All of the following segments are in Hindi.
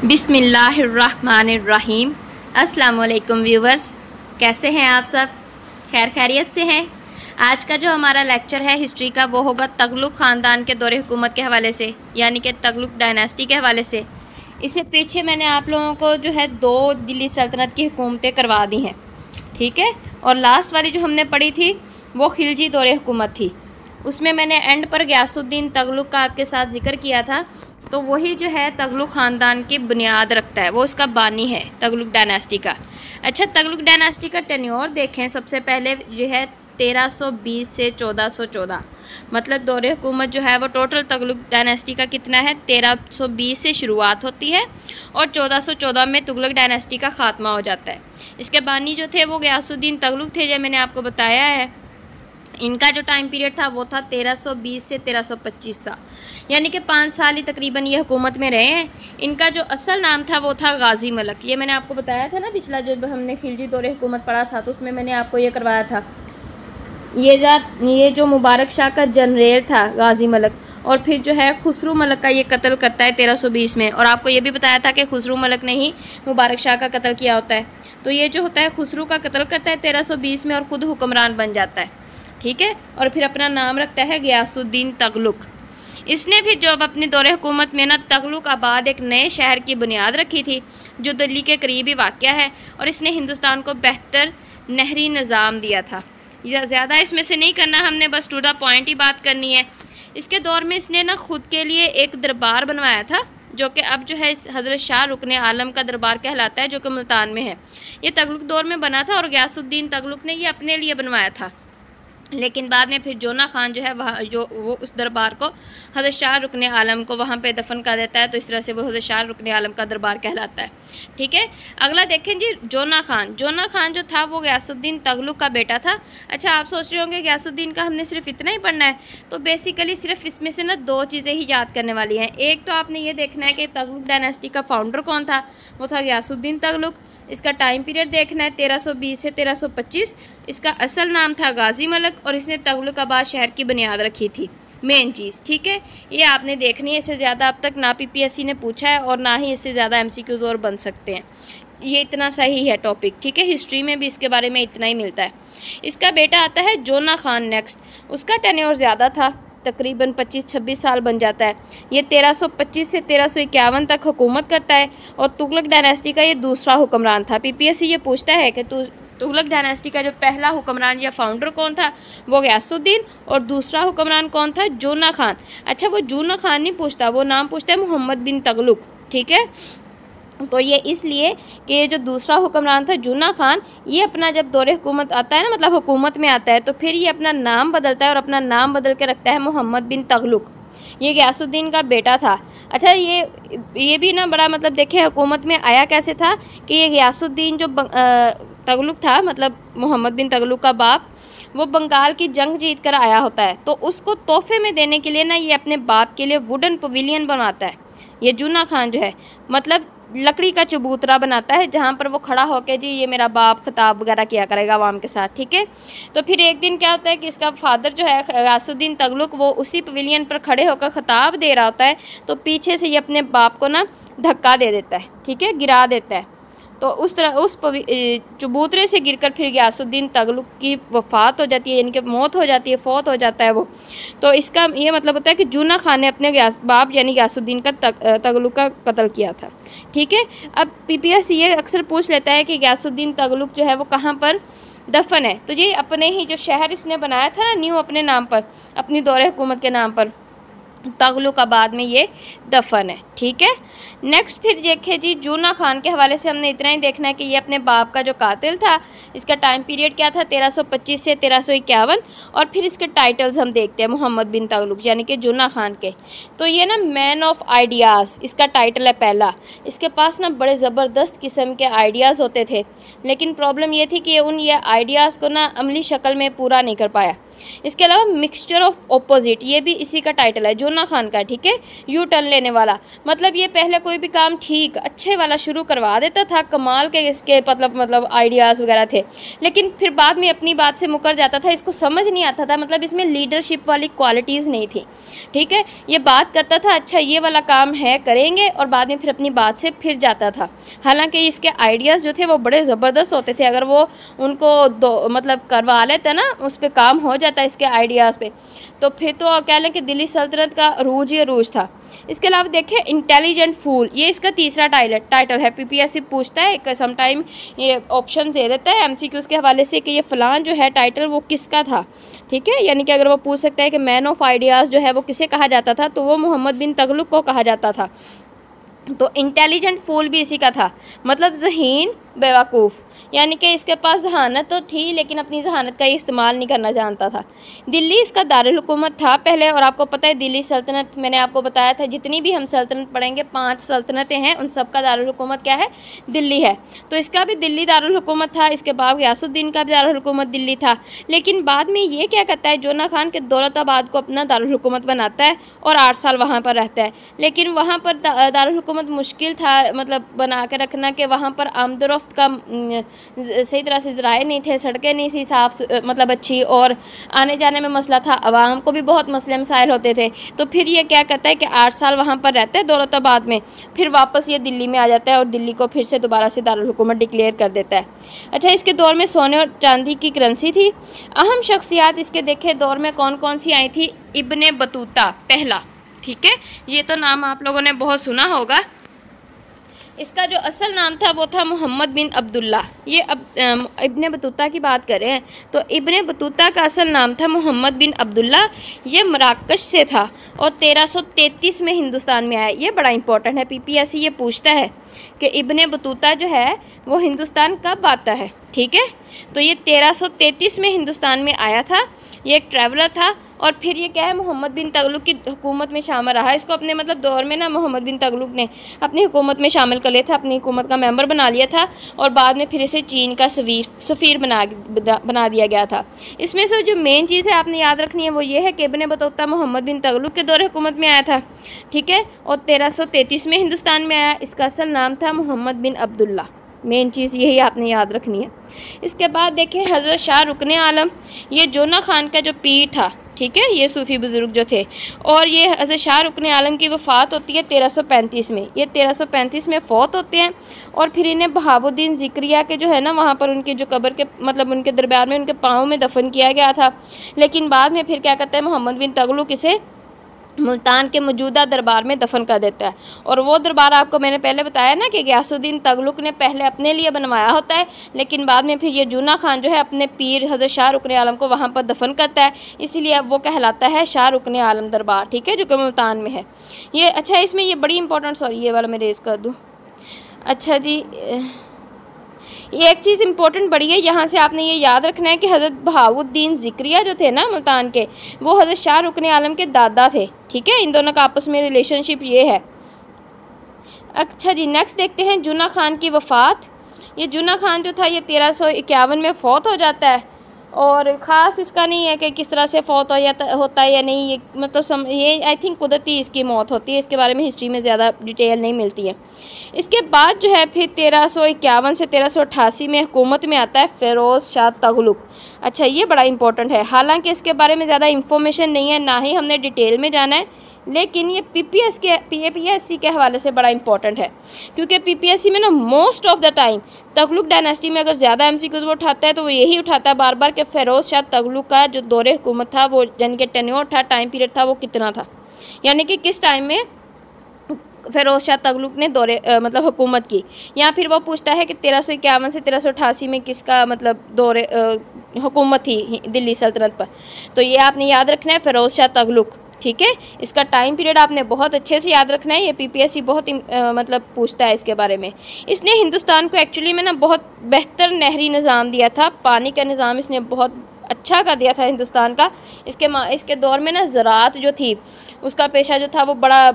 बिस्मिल्लाहिर्रहमानिर्रहीम। अस्सलाम वालेकुम व्यूवर्स, कैसे हैं आप सब? खैर खैरियत से हैं। आज का जो हमारा लेक्चर है हिस्ट्री का वो होगा तगलुक ख़ानदान के दौरे हुकूमत के हवाले से, यानी कि तगलुक डायनेस्टी के हवाले से। इससे पीछे मैंने आप लोगों को जो है 2 दिल्ली सल्तनत की हुकूमतें करवा दी हैं, ठीक है। और लास्ट वाली जो हमने पढ़ी थी वो खिलजी दौरे हुकूमत थी। उसमें मैंने एंड पर गयासुद्दीन तगलुक का आपके साथ जिक्र किया था। तो वही जो है तगलुक ख़ानदान की बुनियाद रखता है, वो इसका बानी है तगलुक डायनेस्टी का। अच्छा, तगलुक डायनेस्टी का टेन्योर देखें। सबसे पहले जो है 1320 से 1414, मतलब दौरे हुकूमत जो है वो टोटल तगलुक डायनेस्टी का कितना है? 1320 से शुरुआत होती है और 1414 में तुगलक डायनेस्टी का ख़ात्मा हो जाता है। इसके बानी जो थे वो गयासुद्दीन तगलुक थे, जो मैंने आपको बताया है। इनका जो टाइम पीरियड था वो था 1320 से 1325 साल, यानी कि 5 साल ही तकरीबन ये हुकूमत में रहे हैं। इनका जो असल नाम था वो था गाजी मलक। ये मैंने आपको बताया था ना, पिछला जब हमने खिलजी दौरे हुकूमत पढ़ा था तो उसमें मैंने आपको ये करवाया था। ये जो मुबारक शाह का जनरल था गाजी मलक, और फिर जो है खुसरू मलक का ये कत्ल करता है 1320 में। और आपको ये भी बताया था कि खुसरू मलक ने ही मुबारक शाह का कत्ल किया होता है। तो ये जो होता है खुसरू का कत्ल करता है 1320 में और ख़ुद हुक्मरान बन जाता है, ठीक है। और फिर अपना नाम रखता है गयासुद्दीन तगलुक। इसने फिर जब अपने दौरे हुकूमत में ना तगलुक आबाद एक नए शहर की बुनियाद रखी थी जो दिल्ली के करीब ही वाक़या है, और इसने हिंदुस्तान को बेहतर नहरी निज़ाम दिया था। ज़्यादा इसमें से नहीं करना हमने, बस टू द पॉइंट ही बात करनी है। इसके दौर में इसने ना खुद के लिए एक दरबार बनवाया था, जो कि अब जो है हज़रत शाह रुकने आलम का दरबार कहलाता है, जो कि मुल्तान में है। ये तगलुक दौर में बना था और गयासुद्दीन तगलुक ने ये अपने लिए बनवाया था। लेकिन बाद में फिर जोना खान जो है वहाँ वो उस दरबार को हज़रत शाह रुकने आलम को वहाँ पे दफन कर देता है। तो इस तरह से वो हज़रत शाह रुकने आलम का दरबार कहलाता है, ठीक है। अगला देखें जी, जोना खान जो था वो गयासुद्दीन तगलुक का बेटा था। अच्छा, आप सोच रहे होंगे गयासुद्दीन का हमने सिर्फ इतना ही पढ़ना है, तो बेसिकली सिर्फ इसमें से ना 2 चीज़ें ही याद करने वाली हैं। एक तो आपने ये देखना है कि तगलुक डायनेस्टी का फाउंडर कौन था, वो था गयासुद्दीन तगलुक। इसका टाइम पीरियड देखना है 1320 से 1325। इसका असल नाम था गाजी मलक और इसने तगलुक आबाद शहर की बुनियाद रखी थी, मेन चीज़, ठीक है। ये आपने देखनी है। इससे ज़्यादा अब तक ना पीपीएससी ने पूछा है और ना ही इससे ज़्यादा एमसीक्यूज और बन सकते हैं। ये इतना सही है टॉपिक, ठीक है। हिस्ट्री में भी इसके बारे में इतना ही मिलता है। इसका बेटा आता है जोना खान नेक्स्ट। उसका टेन्योर ज़्यादा था, तकरीबन 25-26 साल बन जाता है। ये 1325 से 1351 तक हुकूमत करता है और तुगलक डायनेस्टी का ये दूसरा हुक्मरान था। पीपीएससी ये पूछता है कि तुगलक डायनेस्टी का जो पहला हुक्मरान या फाउंडर कौन था, वो गयासुद्दीन, और दूसरा हुक्मरान कौन था? जोना खान। अच्छा, वो जोना खान नहीं पूछता, वो नाम पूछता है मोहम्मद बिन तगलुक, ठीक है। तो ये इसलिए कि ये जो दूसरा हुक्मरान था जूना खान, ये अपना जब दौरे हुकूमत आता है ना, मतलब हुकूमत में आता है, तो फिर ये अपना नाम बदलता है और अपना नाम बदल के रखता है मोहम्मद बिन तगलुक। ये गयासुद्दीन का बेटा था। अच्छा, ये भी ना बड़ा मतलब देखें हुकूमत में आया कैसे था कि ये गयासुद्दीन जो तगलुक था, मतलब मोहम्मद बिन तगलुक का बाप, वो बंगाल की जंग जीत कर आया होता है। तो उसको तोहफे में देने के लिए ना ये अपने बाप के लिए वुडन पवेलियन बनवाता है। ये जूना खान जो है मतलब लकड़ी का चबूतरा बनाता है, जहाँ पर वो खड़ा होकर जी ये मेरा बाप खिताब वगैरह किया करेगा आवाम के साथ, ठीक है। तो फिर एक दिन क्या होता है कि इसका फादर जो है गयासुद्दीन तगलुक, वो उसी पवेलियन पर खड़े होकर खिताब दे रहा होता है। तो पीछे से ये अपने बाप को ना धक्का दे देता है, ठीक है, गिरा देता है। तो उस तरह उस चबूतरे से गिरकर फिर गयासुद्दीन तगलुक की वफ़ात हो जाती है, यानी कि मौत हो जाती है, फौत हो जाता है वो। तो इसका ये मतलब होता है कि जूना खान ने अपने बाप यानी गयासुद्दीन का तगलुक का कत्ल किया था, ठीक है। अब पीपीएससी ये अक्सर पूछ लेता है कि गयासुद्दीन तगलुक जो है वो कहाँ पर दफन है। तो ये अपने ही जो शहर इसने बनाया था ना न्यू, अपने नाम पर, अपनी दौरे हुकूमत के नाम पर, तगलुक आबाद में ये दफन है, ठीक है। नेक्स्ट फिर देखें जी, जूना खान के हवाले से हमने इतना ही देखना है कि ये अपने बाप का जो कातिल था। इसका टाइम पीरियड क्या था? 1325 से 1351। और फिर इसके टाइटल्स हम देखते हैं मोहम्मद बिन तगलुक यानी कि जूना खान के। तो ये ना मैन ऑफ आइडियाज़ इसका टाइटल है पहला। इसके पास ना बड़े ज़बरदस्त किस्म के आइडियाज़ होते थे, लेकिन प्रॉब्लम ये थी कि ये आइडियाज़ को ना अमली शक्ल में पूरा नहीं कर पाया। इसके अलावा मिक्सचर ऑफ ऑपोजिट, ये भी इसी का टाइटल है, जोना खान का, ठीक है। यू टर्न लेने वाला, मतलब ये पहले कोई भी काम ठीक अच्छे वाला शुरू करवा देता था, कमाल के इसके मतलब आइडियाज़ वगैरह थे, लेकिन फिर बाद में अपनी बात से मुकर जाता था, इसको समझ नहीं आता था, मतलब इसमें लीडरशिप वाली क्वालिटीज़ नहीं थी, ठीक है। ये बात करता था, अच्छा ये वाला काम है करेंगे, और बाद में फिर अपनी बात से फिर जाता था। हालांकि इसके आइडियाज़ जो थे वो बड़े ज़बरदस्त होते थे, अगर वो उनको मतलब करवा लेते ना, उस पर काम हो जाता इसके आइडियाज़ पे, तो फिर तो कह लें कि दिल्ली सल्तनत का अरूज ही अरूज था। इसके अलावा देखें इंटेलिजेंट फूल, ये इसका तीसरा टाइटल है। पीपीएससी पूछता है समटाइम, ये ऑप्शन दे देता है एमसीक्यूज़ के हवाले से कि ये फ़लान जो है टाइटल वो किसका था, ठीक है। यानी कि अगर वो पूछ सकता है कि मैन ऑफ आइडियाज़ जो है वो किसे कहा जाता था, तो वो मोहम्मद बिन तुगलक को कहा जाता था। तो इंटेलिजेंट फूल भी इसी का था, मतलब ज़हीन बेवकूफ़, यानी कि इसके पास जहानत तो थी लेकिन अपनी जहानत का इस्तेमाल नहीं करना जानता था। दिल्ली इसका दारुल हुकूमत था पहले, और आपको पता है दिल्ली सल्तनत, मैंने आपको बताया था जितनी भी हम सल्तनत पढ़ेंगे 5 सल्तनतें हैं, उन सब का दारुल हुकूमत क्या है, दिल्ली है। तो इसका भी दिल्ली दारुल हुकूमत था, इसके बाद गयासुद्दीन का भी दारुल हुकूमत दिल्ली था। लेकिन बाद में ये क्या करता है, जोना खान के दौलताबाद को अपना दारुल हुकूमत बनाता है और 8 साल वहाँ पर रहता है। लेकिन वहाँ पर दारुल हुकूमत मुश्किल था मतलब बना के रखना, कि वहाँ पर आमदोरफ्त का सही तरह से ज़राए नहीं थे, सड़कें नहीं थी साफ मतलब अच्छी, और आने जाने में मसला था, आवाम को भी बहुत मसले मसाइल होते थे। तो फिर ये क्या करता है कि 8 साल वहाँ पर रहता है दौलताबाद में, फिर वापस ये दिल्ली में आ जाता है और दिल्ली को फिर से दोबारा से दारुल हुकूमत डिक्लेयर कर देता है। अच्छा, इसके दौर में सोने और चांदी की करेंसी थी। अहम शख्सियात इसके देखे दौर में कौन कौन सी आई थी, इब्ने बतूता पहला, ठीक है, ये तो नाम आप लोगों ने बहुत सुना होगा। इसका जो असल नाम था वो था मोहम्मद बिन अब्दुल्ला। ये इब्ने बतूता की बात करें हैं तो इब्ने बतूता का असल नाम था मोहम्मद बिन अब्दुल्ला। ये मराकश से था और 1333 में हिंदुस्तान में आया। ये बड़ा इंपॉर्टेंट है, पीपीएससी ये पूछता है कि इब्ने बतूता जो है वो हिंदुस्तान कब आता है, ठीक है। तो ये 1333 में हिंदुस्तान में आया था। ये एक ट्रैवलर था और फिर ये क्या है, मोहम्मद बिन तुगलक की हुकूमत में शामिल रहा। इसको अपने मतलब दौर में ना मोहम्मद बिन तुगलक ने अपनी हुकूमत में शामिल कर लिया था, अपनी हुकूमत का मेंबर बना लिया था और बाद में फिर इसे चीन का सफ़ीर बना दिया गया था। इसमें से जो मेन चीज़ है आपने याद रखनी है वो ये है कि इब्ने बतूता मोहम्मद बिन तुगलक के दौर हुकूमत में आया था, ठीक है, और 1333 में हिंदुस्तान में आया। इसका असल नाम था मोहम्मद बिन अब्दुल्ला। मेन चीज़ यही आपने याद रखनी है। इसके बाद देखें हज़रत शाह रुकने आलम, ये जोना खान का जो पीर था, ठीक है, ये सूफ़ी बुज़ुर्ग जो थे, और ये हज़रत शाह रुकने आलम की वफ़ात होती है 1335 में। ये 1335 में फ़ौत होते हैं और फिर इन्हें बहाबुद्दीन ज़िक्रिया के जो है ना वहाँ पर उनकी जो कब्र के मतलब उनके दरबार में उनके पाँव में दफन किया गया था। लेकिन बाद में फिर क्या करता है मोहम्मद बिन तुगलक इसे मुल्तान के मौजूदा दरबार में दफन कर देता है। और वो दरबार आपको मैंने पहले बताया ना कि गयासुद्दीन तुगलक ने पहले अपने लिए बनवाया होता है, लेकिन बाद में फिर ये जूना खान जो है अपने पीर हज़रत शाह रुकने आलम को वहाँ पर दफन करता है, इसीलिए अब वो कहलाता है शाह रुकने आलम दरबार, ठीक है, जो कि मुल्तान में है ये। अच्छा, इसमें ये बड़ी इंपॉर्टेंट, सॉरी ये वाला मैं रेज़ कर दूँ। अच्छा जी, ये एक चीज़ इंपॉर्टेंट बड़ी है, यहाँ से आपने ये याद रखना है कि हज़रत बहाउद्दीन ज़िक्रिया जो थे ना मुल्तान के, वो हज़रत शाह रुकने आलम के दादा थे, ठीक है। इन दोनों का आपस में रिलेशनशिप ये है। अच्छा जी, नेक्स्ट देखते हैं जूना खान की वफ़ात। ये जूना खान जो था ये 1351 में फ़ौत हो जाता है और ख़ास इसका नहीं है कि किस तरह से फ़ौत होता है या नहीं, ये मतलब ये आई थिंक कुदरती इसकी मौत होती है। इसके बारे में हिस्ट्री में ज़्यादा डिटेल नहीं मिलती है। इसके बाद जो है फिर 1351 से 1388 में हुकूमत में आता है फ़िरोज़ शाह तुगलक। अच्छा, ये बड़ा इंपॉर्टेंट है, हालांकि इसके बारे में ज़्यादा इंफॉर्मेशन नहीं है, ना ही हमने डिटेल में जाना है, लेकिन ये पीपीएससी के हवाले से बड़ा इंपॉर्टेंट है, क्योंकि पीपीएससी में ना most of the time Tughlaq dynasty में अगर ज़्यादा एमसीक्यूज़ वो उठाता है तो वो यही उठाता है बार बार कि फ़िरोज़ शाह तुगलक का जो दौरे हुकूमत था वो यानी कि टेन्योर था, टाइम पीरियड था, वो कितना था, यानी कि किस टाइम में फ़िरोज़ शाह तुगलक ने दौरे मतलब हुकूमत की। या फिर वो पूछता है कि 1351 से 1388 में किसका मतलब दौरे हुकूमत थी दिल्ली सल्तनत पर। तो ये आपने याद रखना है फ़िरोज़ शाह तुगलक, ठीक है। इसका टाइम पीरियड आपने बहुत अच्छे से याद रखना है, ये पीपीएससी बहुत मतलब पूछता है इसके बारे में। इसने हिंदुस्तान को एक्चुअली में ना बहुत बेहतर नहरी निज़ाम दिया था, पानी का निज़ाम इसने बहुत अच्छा कर दिया था हिंदुस्तान का। इसके दौर में ना ज़राअत जो थी उसका पेशा जो था वो बड़ा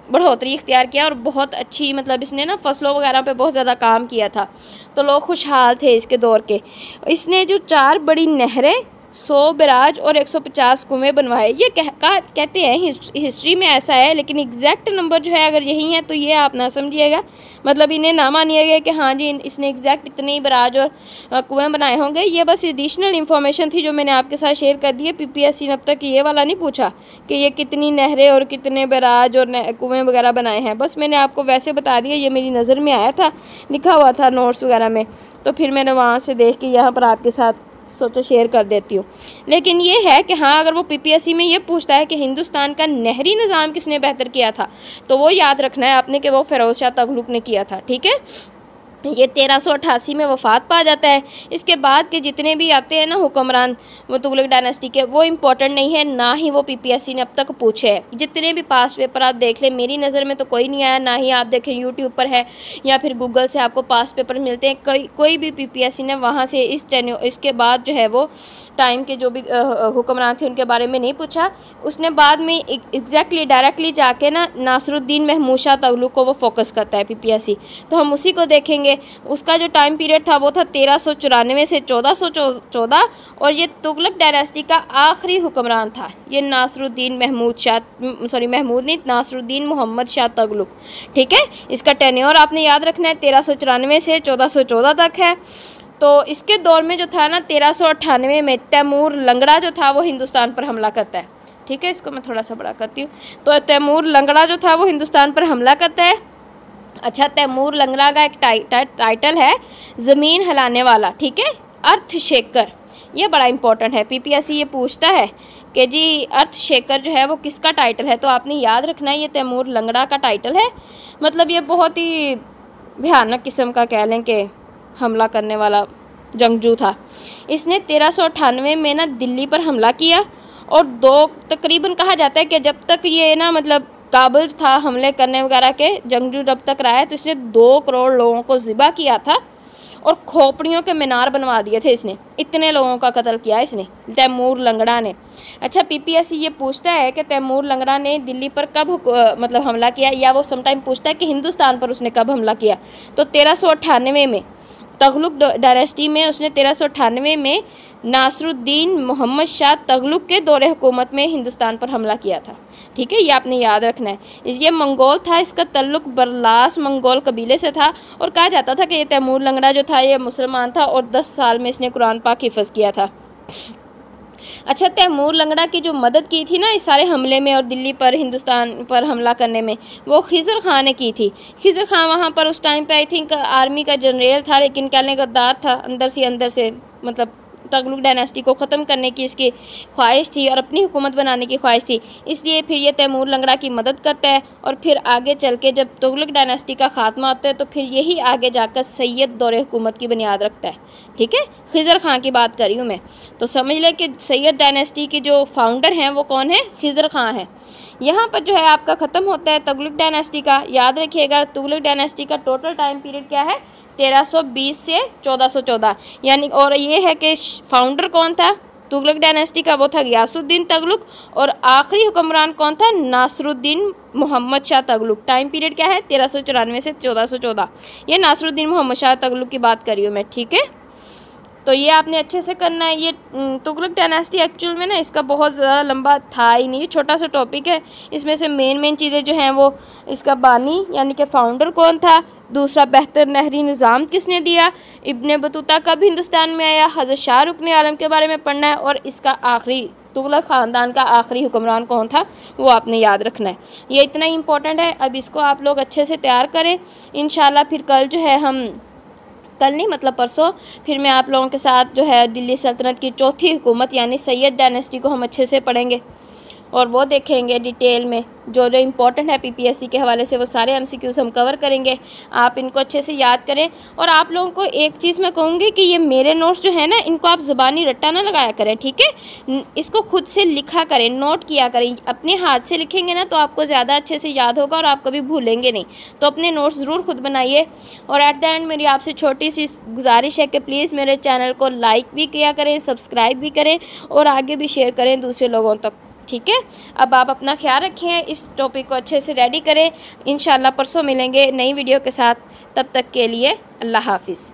बढ़ोतरी इख्तियार किया और बहुत अच्छी मतलब इसने ना फसलों वगैरह पे बहुत ज़्यादा काम किया था, तो लोग खुशहाल थे इसके दौर के। इसने जो 4 बड़ी नहरें 100 बैराज और 150 कुएँ बनवाए। ये कहते हैं हिस्ट्री में ऐसा है, लेकिन एग्जैक्ट नंबर जो है अगर यही है तो ये आप ना समझिएगा, मतलब इन्हें ना मानिएगा कि हाँ जी इसने एग्जैक्ट इतने ही बैराज और कुएँ बनाए होंगे। ये बस एडिशनल इन्फॉर्मेशन थी जो मैंने आपके साथ शेयर कर दी है। PPSC ने अब तक ये वाला नहीं पूछा कि ये कितनी नहरें और कितने बैराज और कुएँ वगैरह बनाए हैं, बस मैंने आपको वैसे बता दिया। ये मेरी नज़र में आया था, लिखा हुआ था नोट्स वगैरह में, तो फिर मैंने वहाँ से देख के यहाँ पर आपके साथ सोचा शेयर कर देती हूँ। लेकिन ये है कि हाँ, अगर वो PPSC में ये पूछता है कि हिंदुस्तान का नहरी निज़ाम किसने बेहतर किया था, तो वो याद रखना है आपने कि वो फ़िरोज़ शाह तुगलक ने किया था। ठीक है, ये 1388 में वफ़ात पा जाता है। इसके बाद के जितने भी आते हैं ना हुक्मरान वो तुगलक डायनेस्टी के, वो इम्पोर्टेंट नहीं है, ना ही वो PPSC ने अब तक पूछे हैं। जितने भी पास्ट पेपर आप देख लें, मेरी नज़र में तो कोई नहीं आया, ना ही आप देखें यूट्यूब पर है या फिर गूगल से आपको पास्ट पेपर मिलते हैं। कोई भी PPSC ने वहाँ से इसके बाद जो है वो टाइम के जो भी हुक्मरान थे उनके बारे में नहीं पूछा। उसने बाद में एग्जैक्टली डायरेक्टली जाके ना नासरुद्दीन महमूद शाह तुगलक को वो फोकस करता है PPSC, तो हम उसी को देखेंगे। उसका जो टाइम पीरियड था वो था 1394 से 1414, और ये तुगलक डायनेस्टी का आखिरी हुक्मरान था। ये नासरुद्दीन नासरुद्दीन मोहम्मद शाह तुगलक। ठीक है, इसका टेन्योर आपने याद रखना है 1394 से 1414 तक है। तो इसके दौर में जो था ना 1398 में तैमूर लंगड़ा जो था वो हिंदुस्तान पर हमला करता है। ठीक है, इसको मैं थोड़ा सा बड़ा करती हूँ। तो तैमूर लंगड़ा जो था वो हिंदुस्तान पर हमला करता है। अच्छा, तैमूर लंगड़ा का एक टाइटल है ज़मीन हिलाने वाला। ठीक है, अर्थ शेकर, ये बड़ा इंपॉर्टेंट है। PPSC ये पूछता है कि जी अर्थ शेकर जो है वो किसका टाइटल है, तो आपने याद रखना है ये तैमूर लंगड़ा का टाइटल है। मतलब ये बहुत ही भयानक किस्म का कह लें कि हमला करने वाला जंगजू था। इसने 1398 में ना दिल्ली पर हमला किया, और तकरीबन कहा जाता है कि जब तक ये ना मतलब काबिल था हमले करने वगैरह के, जंगजू जब तक रहा है, तो इसने 2 करोड़ लोगों को ज़िबा किया था और खोपड़ियों के मीनार बनवा दिए थे। इसने इतने लोगों का कत्ल किया इसने, तैमूर लंगड़ा ने। अच्छा, PPSC ये पूछता है कि तैमूर लंगड़ा ने दिल्ली पर कब मतलब हमला किया, या वो समटाइम पूछता है कि हिंदुस्तान पर उसने कब हमला किया। तो 1398 में तुगलक डायनेस्टी में उसने 1398 में नासरुद्दीन मोहम्मद शाह तुगलक के दौरे हुकूमत में हिंदुस्तान पर हमला किया था। ठीक है, ये आपने याद रखना है। ये मंगोल था, इसका तल्लुक बरलास मंगोल कबीले से था, और कहा जाता था कि ये तैमूर लंगड़ा जो था ये मुसलमान था और 10 साल में इसने कुरान पाक हिफ्ज़ किया था। अच्छा, तैमूर लंगड़ा की जो मदद की थी ना इस सारे हमले में और दिल्ली पर हिंदुस्तान पर हमला करने में, वो खिज़र खां ने की थी। खिज़र खां वहाँ पर उस टाइम पे आई थिंक आर्मी का जनरल था, लेकिन कहने गद्दार था अंदर से मतलब तुगलक डायनेस्टी को ख़त्म करने की इसकी ख्वाहिश थी और अपनी हुकूमत बनाने की ख्वाहिश थी। इसलिए फिर ये तैमूर लंगड़ा की मदद करता है, और फिर आगे चल के जब तुगलक डायनेस्टी का ख़ात्मा होता है तो फिर यही आगे जाकर सैयद दौरे हुकूमत की बुनियाद रखता है। ठीक है, खिज़र खां की बात कर रही हूँ मैं, तो समझ लें कि सैयद डायनेस्टी के जो फाउंडर हैं वो कौन है, खिज़र खां है। यहाँ पर जो है आपका ख़त्म होता है तुगलक डायनेस्टी का। याद रखिएगा तुगलक डायनेस्टी का टोटल टाइम पीरियड क्या है, 1320 से 1414, यानी, और ये है कि फाउंडर कौन था तुगलक डायनेस्टी का, वो था गियासुद्दीन तुगलक, और आखिरी हुक्मरान कौन था, नासरुद्दीन मोहम्मद शाह तुगलक। टाइम पीरियड क्या है, 1394 से 1414। ये नासरुद्दीन मोहम्मद शाह तुगलक की बात करी हूँ मैं। ठीक है, तो ये आपने अच्छे से करना है। ये तुगलक डायनेस्टी एक्चुअल में ना इसका बहुत ज़्यादा लंबा था ही नहीं, छोटा सा टॉपिक है। इसमें से मेन चीज़ें जो हैं वो इसका बानी यानी कि फाउंडर कौन था, दूसरा बेहतर नहरी निज़ाम किसने दिया, इब्ने बतूता कब हिंदुस्तान में आया, हज़रत शाहरुख ने आलम के बारे में पढ़ना है, और इसका आखिरी तुगलक ख़ानदान का आखिरी हुक्मरान कौन था वो आपने याद रखना है। ये इतना ही इंपॉर्टेंट है। अब इसको आप लोग अच्छे से तैयार करें। इंशाल्लाह फिर कल जो है हम कल नहीं मतलब परसों फिर मैं आप लोगों के साथ जो है दिल्ली सल्तनत की चौथी हुकूमत यानी सैयद डायनेस्टी को हम अच्छे से पढ़ेंगे और वो देखेंगे डिटेल में जो जो इम्पोर्टेंट है PPSC के हवाले से वो सारे MCQs हम कवर करेंगे। आप इनको अच्छे से याद करें। और आप लोगों को एक चीज़ मैं कहूँगी कि ये मेरे नोट्स जो है ना इनको आप ज़बानी रट्टा ना लगाया करें, ठीक है। इसको खुद से लिखा करें, नोट किया करें। अपने हाथ से लिखेंगे ना तो आपको ज़्यादा अच्छे से याद होगा और आप कभी भूलेंगे नहीं। तो अपने नोट्स ज़रूर खुद बनाइए। और एट द एंड मेरी आपसे छोटी सी गुजारिश है कि प्लीज़ मेरे चैनल को लाइक भी किया करें, सब्सक्राइब भी करें और आगे भी शेयर करें दूसरे लोगों तक, ठीक है। अब आप अपना ख्याल रखें, इस टॉपिक को अच्छे से रेडी करें। इंशाल्लाह परसों मिलेंगे नई वीडियो के साथ। तब तक के लिए अल्लाह हाफिज़।